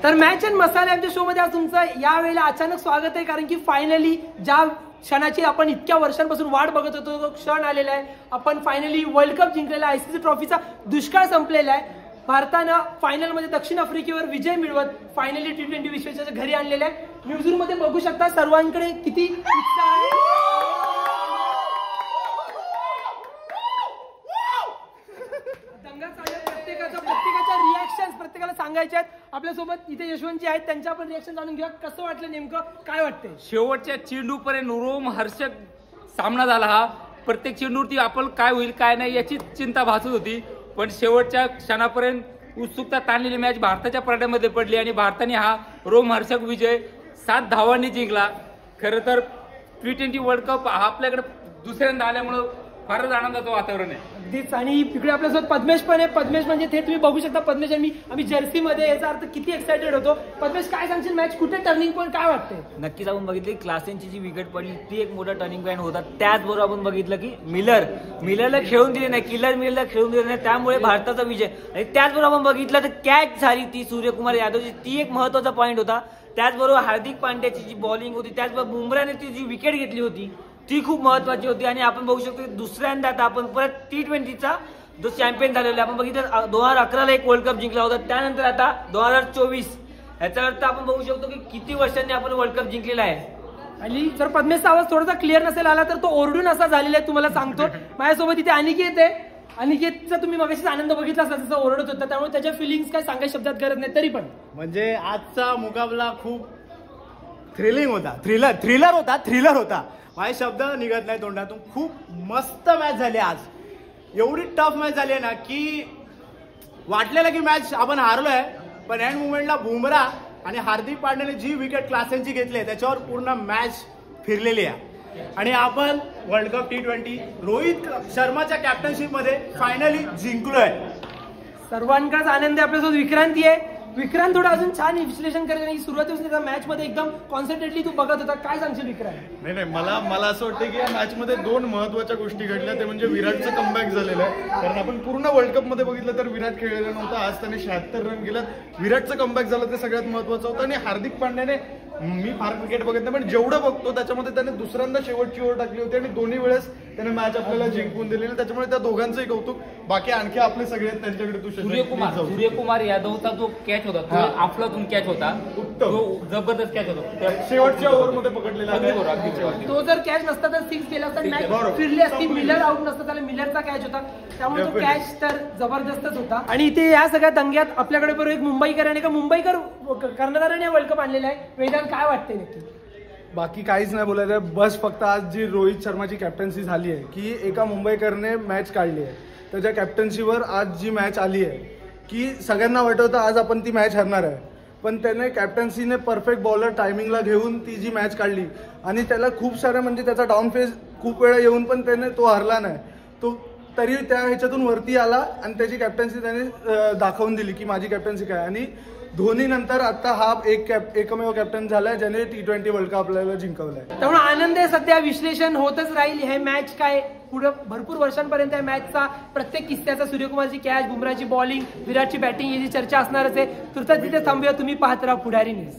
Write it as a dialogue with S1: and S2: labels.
S1: तर match and मसाले आमच्या शो मध्ये आज तुमचं यावेळेला अचानक स्वागत आहे, कारण की फायनली ज्या क्षणाची आपण इतक्या वर्षांपासून वाट बघत होतो तो क्षण आलेला आहे. आपण फायनली वर्ल्ड कप जिंकलेला आहे. आयसीसी ट्रॉफीचा दुष्काळ संपलेला आहे. भारतानं फायनल मध्ये दक्षिण आफ्रिकेवर विजय मिळवत फायनली T20 विश्वचषक घरी आणलेला आहे. न्यूझीलंड मध्ये बघू शकता सर्वांकडे किती उत्साह आहे. प्रत्येकाच्या रिॲक्शन प्रत्येकाला सांगायचे आहेत. आपल्यासोबत इथे यशवंतजी आहेत, त्यांच्या आपण रिॲक्शन जाणून घेऊया. कसं वाटलं, नेमकं काय वाटतंय?
S2: शेवटच्या चेंडूपर्यंत रोमहर्षक सामना झाला हा. प्रत्येक चेंडूवरती आपण काय होईल काय नाही याची चिंता भासत होती, पण शेवटच्या क्षणापर्यंत उत्सुकता ताणलेली मॅच भारताच्या पडद्यामध्ये पडली आणि भारताने हा रोमहर्षक विजय 7 धावांनी जिंकला. खरं तर T20 वर्ल्ड कप हा आपल्याकडे दुसऱ्यांदा आल्यामुळं फारच आनंदाचं वातावरण आहे.
S1: अगदीच. आणि इकडे आपल्यासोबत पद्मेश पण आहे. पद्मेश म्हणजे ते तुम्ही बघू शकता, पद्मेश आणि आम्ही जर्सी मध्ये, याचा अर्थ किती एक्साइटेड होतो. पद्मेश, काय सांगशील, मॅच कुठे टर्निंग पॉईंट काय वाटतंय?
S3: नक्कीच आपण बघितली क्लासेनची जी विकेट पडली ती एक मोठा टर्निंग पॉईंट होता. त्याचबरोबर आपण बघितलं की मिलरला खेळून दिले नाही, मिलरला खेळून दिले नाही, त्यामुळे भारताचा विजय. आणि त्याचबरोबर आपण बघितलं तर कॅच झाली ती सूर्यकुमार यादवची, ती एक महत्वाचा पॉईंट होता. त्याचबरोबर हार्दिक पांड्याची जी बॉलिंग होती, त्याचबरोबर बुमराने ती जी विकेट घेतली होती ती खूप महत्वाची होती. आणि आपण बघू शकतो की दुसऱ्यांदा आता आपण परत T20चा जो चॅम्पियन झालेला आपण बघितलं 2011ला एक वर्ल्ड कप जिंकला होता, त्यानंतर आता 2024. याचा अर्थ आपण बघू शकतो की किती वर्षांनी आपण वर्ल्ड कप जिंकलेला आहे.
S1: आणि जर पद्मेशचा आवाज थोडासा क्लिअर नसेल आला तर तो ओरडून असा झालेला आहे, तुम्हाला सांगतो. माझ्यासोबत इथे अनिकेत आहे. अनिकेतचा तुम्ही मगाशीच आनंद बघितला असा, जसं ओरडत होता, त्यामुळे त्याच्या फिलिंग्स काय सांगायच्या शब्दात गरज नाही. तरी पण
S4: म्हणजे आजचा मुकाबला खूप थ्रिलिंग होता, थ्रिलर होता. माझे शब्द निघत नाही तोंडातून. खूप मस्त मॅच झाली आज. एवढी टफ मॅच झाली ना की वाटलेलं की मॅच आपण हारलोय, पण एंड मुवमेंटला बुमरा आणि हार्दिक पांड्याने जी विकेट क्लासेनची घेतली त्याच्यावर पूर्ण मॅच फिरलेली आहे. आणि आपण वर्ल्ड कप T20 रोहित शर्माच्या कॅप्टनशिप मध्ये फायनली जिंकलोय.
S1: सर्वांकडेच आनंद आहे. आपल्यासोबत विक्रांती आहे. विक्रांत थोडं अजून छान विश्लेषण करेल. सुरुवातीपासून मॅच मध्ये एकदम कॉन्सन्ट्रेटली तू बघत होता, काय सांगशील विक्रांत?
S5: नाही, मला असं वाटतं की या मॅच मध्ये 2 महत्वाच्या गोष्टी घडल्या. ते म्हणजे विराटचं कमबॅक झालेलं आहे, कारण आपण पूर्ण वर्ल्ड कप मध्ये बघितलं तर विराट खेळलेला नव्हता. आज त्याने 76 रन केलं. विराटचं कमबॅक झालं ते सगळ्यात महत्वाचं होतं. आणि हार्दिक पांड्याने, मी फार क्रिकेट बघत नाही पण जेवढं बघतो त्याच्यामध्ये त्याने दुसऱ्यांदा शेवटची ओव्हर टाकली होती आणि दोन्ही वेळेस त्याने मॅच आपल्याला जिंकून दिलेली. त्याच्यामुळे त्या दोघांचंही कौतुक. बाकी आणखी आपले सगळे त्यांच्याकडे
S2: सूर्यकुमार यादवचा जो कॅच होता तो आपलातून कॅच होता, तो जबरदस्त कॅच होता.
S5: शेवटच्या ओव्हरमध्ये पकडलेला.
S1: तो जर कॅच नसता तर 6 केला असता, मॅच फिरली असती. मिलर आउट नसता, त्याला मिलरचा कॅच होता, त्यामुळे तो कॅच तर जबरदस्तच होता. आणि इथे या सगळ्या दंग्यात आपल्याकडे बरोबर एक मुंबईकर आणि मुंबईकर कर्णधाराने वर्ल्ड कप आणलेला आहे. वेदांत, काय वाटतंय नक्की?
S6: बाकी काहीच नाही बोलायचं. बस फक्त आज जी रोहित शर्माची कॅप्टन्सी झाली आहे की एका मुंबईकरने मॅच काढली आहे, त्याच्या कॅप्टन्सीवर आज जी मॅच आली आहे की सगळ्यांना वाटत होतं आज आपण ती मॅच हरणार आहे, पण त्याने कॅप्टन्सीने परफेक्ट बॉलर टायमिंगला घेऊन ती जी मॅच काढली. आणि त्याला खूप साऱ्या म्हणजे त्याचा डाऊन फेज खूप वेळा येऊन पण त्याने तो हरला नाही. तो तरी त्या ह्याच्यातून वरती आला आणि त्याची कॅप्टन्सी त्याने दाखवून दिली की माझी कॅप्टन्सी काय. आणि धोनी नंतर आता हा एकमेव कॅप्टन झालाय ज्याने T20 वर्ल्ड कप आपल्याला जिंकवलाय.
S1: त्यामुळे आनंद आहे. सध्या विश्लेषण होतच राहील. हे मॅच काय पुढे भरपूर वर्षांपर्यंत या मॅचचा प्रत्येक किस्त्याचा, सूर्यकुमारची कॅच, बुमराची बॉलिंग, विराटची बॅटिंग याची चर्चा असणारच आहे. तुर्तास तिथे थांबूया. तुम्ही पाहत राहा पुढारी न्यूज.